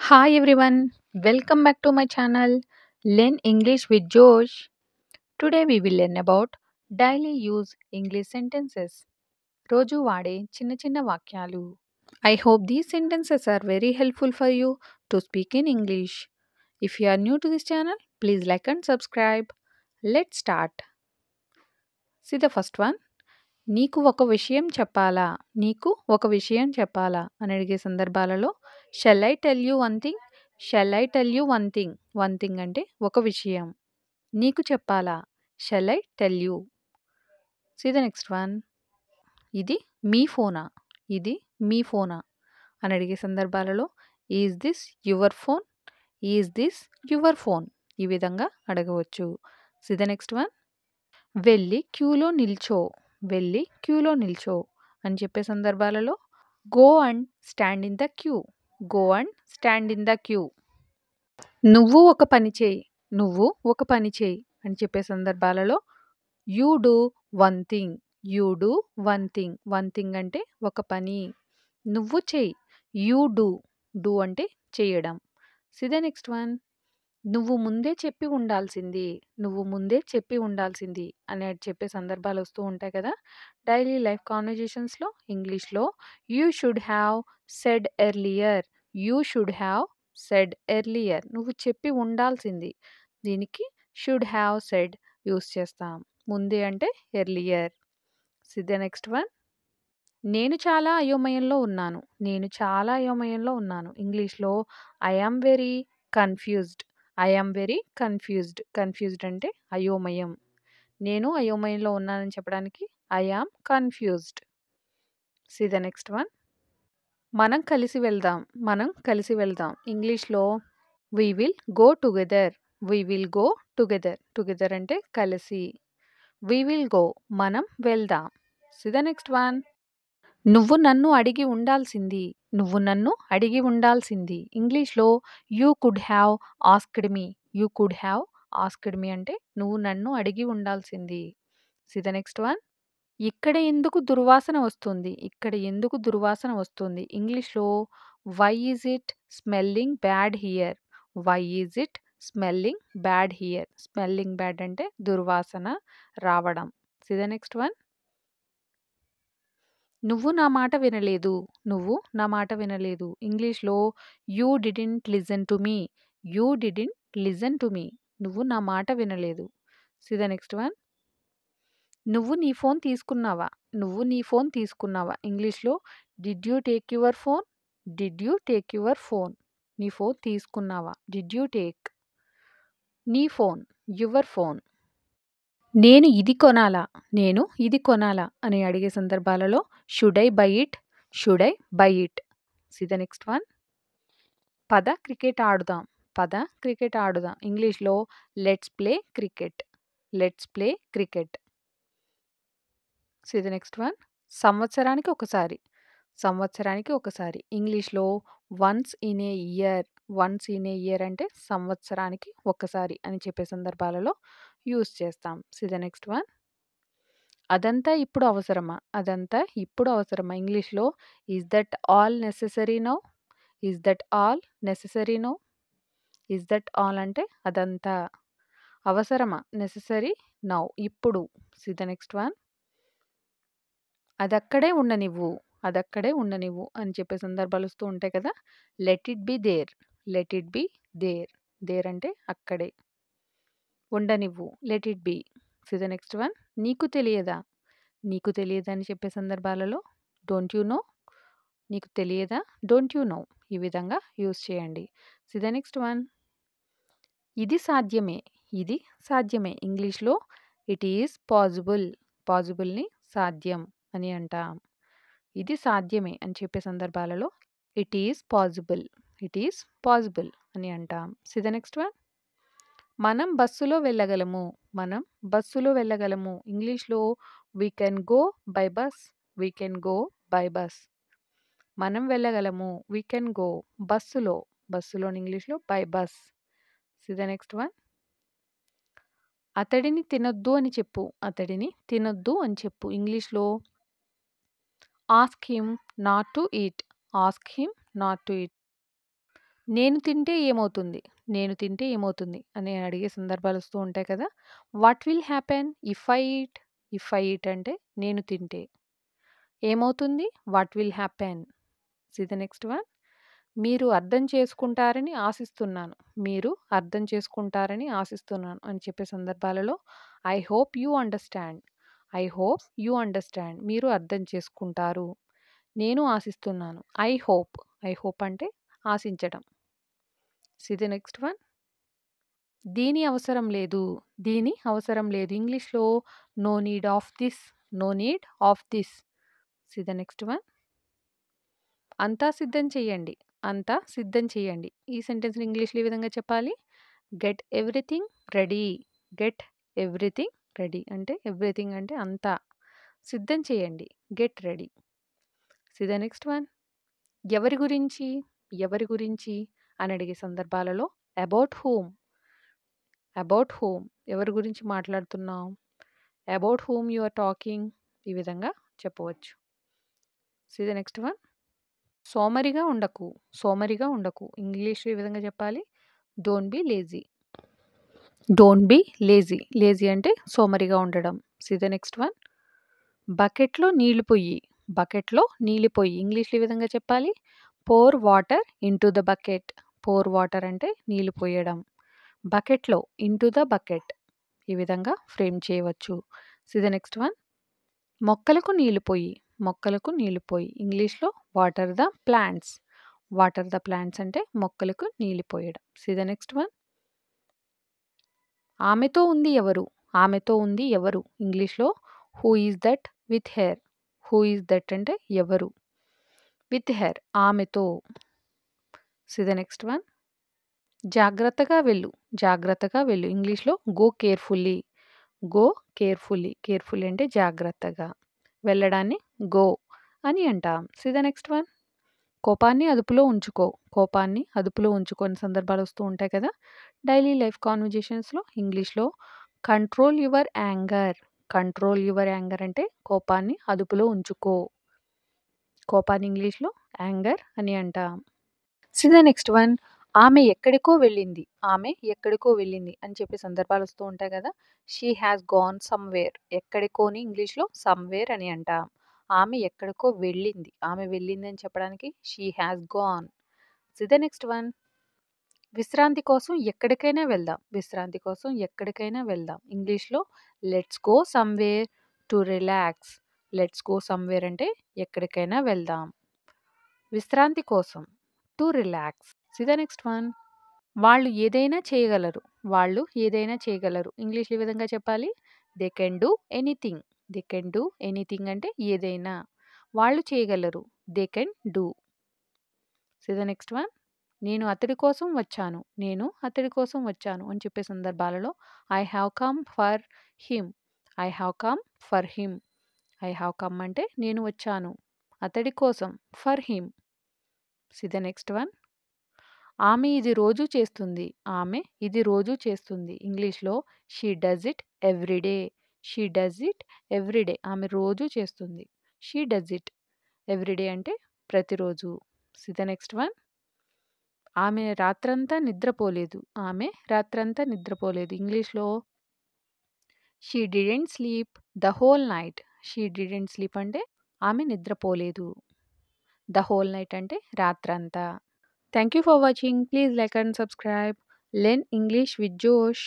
Hi everyone, welcome back to my channel Learn English with Josh. Today we will learn about daily use English sentences. రోజు వాడే చిన్న చిన్న వాక్యాలు. I hope these sentences are very helpful for you to speak in English. If you are new to this channel, please like and subscribe. Let's start. See the first one. నీకు ఒక విషయం చెప్పాలా? నీకు ఒక విషయం చెప్పాలా? అని అడిగే సందర్భాలలో shall I tell you one thing? Shall I tell you one thing? One thing అంటే ఒక విషయం. నీకు చెప్పాలా? Shall I tell you? See the next one. ఇది మీ ఫోనా? ఇది మీ ఫోనా? అని అడిగే సందర్భాలలో is this your phone? Is this your phone? ఈ విధంగా అడగవచ్చు. See the next one. వెళ్ళి క్యూలో నిల్చో. వెళ్ళి క్యూలో నిల్చో అని చెప్పే సందర్భాలలో go and stand in the queue. Go and stand in the queue. నువ్వు ఒక పని చేయి. నువ్వు ఒక పని చేయి అని చెప్పే సందర్భాలలో you do one thing. You do one thing. One thing అంటే ఒక పని. నువ్వు చేయి. You do. డూ అంటే చేయడం. C the next one. నువ్వు ముందే చెప్పి ఉండాల్సింది. నువ్వు ముందే చెప్పి ఉండాల్సింది అని చెప్పే సందర్భాలు వస్తూ ఉంటాయి కదా! డైలీ లైఫ్ కాన్వర్జేషన్స్‌లో ఇంగ్లీష్‌లో you should have said earlier. You should have said earlier. నువ్వు చెప్పి ఉండాల్సింది. దీనికి షుడ్ హ్యావ్ సెడ్ యూజ్ చేస్తాం. ముందే అంటే earlier. See the next one. నేను చాలా అయోమయంలో ఉన్నాను. నేను చాలా అయోమయంలో ఉన్నాను. ఇంగ్లీష్‌లో I am very confused. I am very confused. Confused అంటే అయోమయం. నేను అయోమయంలో ఉన్నానని చెప్పడానికి I am confused. See the next one. మనం కలిసి వెళ్దాం. మనం కలిసి వెళ్దాం. ఇంగ్లీష్‌లో we will go together. We will go together. Together అంటే కలిసి. వి విల్ గో మనం వెళ్దాం. See the next one. నువ్వు నన్ను అడిగి ఉండాల్సింది. నువ్వు నన్ను అడిగి ఉండాల్సింది. ఇంగ్లీష్‌లో you could have asked me. You could have asked me అంటే నువ్వు నన్ను అడిగి ఉండాల్సింది. See the next one. ఇక్కడ ఎందుకు దుర్వాసన వస్తుంది? ఇక్కడ ఎందుకు దుర్వాసన వస్తుంది? ఇంగ్లీష్‌లో why is it smelling bad here? Why is it smelling bad here? Smelling bad అంటే దుర్వాసన రావడం. See the next one. నువ్వు నా మాట వినలేదు. నువ్వు నా మాట వినలేదు. ఇంగ్లీష్‌లో you didn't listen to me. You didn't listen to me. నువ్వు నా మాట వినలేదు. See the next one. నువ్వు నీ ఫోన్ తీసుకున్నావా? నువ్వు నీ ఫోన్ తీసుకున్నావా? ఇంగ్లీష్‌లో did you take your phone? Did you take your phone? నీ ఫోన్ తీసుకున్నావా? Did you take? నీ ఫోన్. Your phone. నేను ఇది కొనాలా? నేను ఇది కొనాలా? అని అడిగే సందర్భాలలో should I buy it? Should I buy it? See the next one. పద క్రికెట్ ఆడుదాం. పద క్రికెట్ ఆడుదాం. ఇంగ్లీష్‌లో let's play cricket. Let's play cricket. See the next one. సంవత్సరానికి ఒకసారి. సంవత్సరానికి ఒకసారి. ఇంగ్లీష్‌లో once in a year. Once in a year అంటే సంవత్సరానికి ఒక్కసారి అని చెప్పే సందర్భాలలో యూజ్ చేస్తాం. See the next one. అదంతా ఇప్పుడు అవసరమా? అదంతా ఇప్పుడు అవసరమా? ఇంగ్లీష్‌లో is that all necessary now? Is that all necessary now? Is that all అంటే అదంతా. అవసరమా? నెసెసరీ నౌ ఇప్పుడు. See the next one. అదక్కడే ఉండనివ్వు. అదక్కడే ఉండనివ్వు అని చెప్పే సందర్భాలు వస్తూ ఉంటాయి కదా! Let it be there. Let it be there. There అంటే అక్కడే. ఉండనివ్వు. Let it be. See the next one. నీకు తెలియదా? నీకు తెలియదా అని చెప్పే సందర్భాలలో డోంట్ యూ నో? నీకు తెలియదా? Don't you know? ఈ విధంగా యూజ్ చేయండి. See the next one. ఇది సాధ్యమే. ఇది సాధ్యమే. ఇంగ్లీష్‌లో ఇట్ ఈజ్ పాజిబుల్. పాజిబుల్‌ని సాధ్యం అని అంటాం. ఇది సాధ్యమే అని చెప్పే సందర్భాలలో it is possible. It is possible అని అంటాం. See the next one. మనం బస్సులో వెళ్ళగలము. మనం బస్సులో వెళ్ళగలము. ఇంగ్లీష్‌లో we can go by bus. We can go by bus. మనం వెళ్ళగలము. వి కెన్ గో బస్సులో. బస్సులోని ఇంగ్లీష్‌లో by bus. See the next one. అతడిని తినొద్దు అని చెప్పు. అతడిని తినొద్దు అని చెప్పు. ఇంగ్లీష్‌లో ask him not to eat. Ask him not to eat. నేను తింటే ఏమవుతుంది? నేను తింటే ఏమవుతుంది? అని అడిగే సందర్భాలొస్తూ ఉంటాయి కదా! What will happen if I eat? If I eat అంటే నేను తింటే. ఏమవుతుంది? What will happen? See the next one. మీరు అర్థం చేసుకుంటారని ఆశిస్తున్నాను. మీరు అర్థం చేసుకుంటారని ఆశిస్తున్నాను అని చెప్పే సందర్భాలలో I hope you understand. I hope you understand. మీరు అర్థం చేసుకుంటారు. నేను ఆశిస్తున్నాను. I hope. ఐ హోప్ అంటే ఆశించడం. See the next one. దీని అవసరం లేదు. దీని అవసరం లేదు. ఇంగ్లీష్‌లో no need of this. No need of this. See the next one. అంతా సిద్ధం చేయండి. అంతా సిద్ధం చేయండి. ఈ సెంటెన్స్‌ని ఇంగ్లీష్‌లో ఈ విధంగా చెప్పాలి. Get everything ready. Get everything ready అంటే ఎవ్రీథింగ్ అంటే అంతా. సిద్ధం చేయండి. Get ready. See the next one. ఎవరి గురించి? ఎవరి గురించి? అని అడిగే సందర్భాలలో అబౌట్ హూమ్. About whom. ఎవరి గురించి మాట్లాడుతున్నాం? About whom you are talking. ఈ విధంగా చెప్పవచ్చు. See the next one. సోమరిగా ఉండకు. సోమరిగా ఉండకు. ఇంగ్లీష్‌లో ఈ విధంగా చెప్పాలి. Don't be lazy. Don't be lazy. Lazy అంటే సోమరిగా ఉండడం. See the next one. బకెట్‌లో నీళ్లు పొయ్యి. బకెట్‌లో నీళ్లు పొయ్యి. ఇంగ్లీష్‌లో ఈ విధంగా చెప్పాలి. Pour water into the bucket. Pour water అంటే నీళ్లు పోయడం. బకెట్‌లో ఇంటు ద బకెట్. ఈ విధంగా ఫ్రేమ్ చేయవచ్చు. See the next one. మొక్కలకు నీళ్లు పొయ్యి. మొక్కలకు నీళ్లు పొయ్యి. ఇంగ్లీష్‌లో water the plants. Water the plants అంటే మొక్కలకు నీళ్లు పోయడం. See the next one. ఆమెతో ఉంది ఎవరు? ఆమెతో ఉంది ఎవరు? ఇంగ్లీష్‌లో who is that with her. Who is that అంటే ఎవరు? విత్ హెర్ ఆమెతో. See the next one. జాగ్రత్తగా వెళ్ళు. జాగ్రత్తగా వెళ్ళు. ఇంగ్లీష్‌లో go carefully. Go carefully. Carefully అంటే జాగ్రత్తగా. వెళ్ళడాన్ని గో అని అంటాం. See the next one. కోపాన్ని అదుపులో ఉంచుకో. కోపాన్ని అదుపులో ఉంచుకో అని సందర్భాలొస్తూ ఉంటాయి కదా! డైలీ లైఫ్ కాన్వర్జేషన్స్‌లో ఇంగ్లీష్‌లో control your anger. Control your anger అంటే కోపాన్ని అదుపులో ఉంచుకో. కోపాన్ని ఇంగ్లీష్‌లో యాంగర్ అని అంటాం. See the next one. ఆమె ఎక్కడికో వెళ్ళింది. ఆమె ఎక్కడికో వెళ్ళింది అని చెప్పే సందర్భాలొస్తూ ఉంటాయి కదా! She has gone somewhere. ఎక్కడికోని ఇంగ్లీష్‌లో సమ్‌వేర్ అని అంటాం. ఆమె ఎక్కడికో వెళ్ళింది. ఆమె వెళ్ళింది అని చెప్పడానికి she has gone. See the next one. విశ్రాంతి కోసం ఎక్కడికైనా వెళ్దాం. విశ్రాంతి కోసం ఎక్కడికైనా వెళ్దాం. ఇంగ్లీష్‌లో let's go somewhere to relax. Let's go somewhere అంటే ఎక్కడికైనా వెళ్దాం. విశ్రాంతి కోసం to relax. See the next one. వాళ్ళు ఏదైనా చేయగలరు. వాళ్ళు ఏదైనా చేయగలరు. ఇంగ్లీష్‌లో ఈ విధంగా చెప్పాలి. They can do anything. They can do anything అంటే ఏదైనా. వాళ్ళు చేయగలరు. They can do. See the next one. నేను అతడి కోసం వచ్చాను. నేను అతడి కోసం వచ్చాను అని చెప్పే సందర్భాలలో I have come for him. I have come for him. I have come అంటే నేను వచ్చాను. అతడి కోసం for him. See the next one. ఆమె ఇది రోజు చేస్తుంది. ఆమె ఇది రోజు చేస్తుంది. ఇంగ్లీష్‌లో she does it every day. She does it every day. ఆమె రోజు చేస్తుంది. She does it every day అంటే ప్రతిరోజు. See the next one. ఆమె రాత్రంతా నిద్రపోలేదు. ఆమె రాత్రంతా నిద్రపోలేదు. ఇంగ్లీష్‌లో she didn't sleep the whole night. She didn't sleep అంటే ఆమె నిద్రపోలేదు. ద హోల్ నైట్ అంటే రాత్రంతా. Thank you for watching. Please like and subscribe. Learn English with జోష్.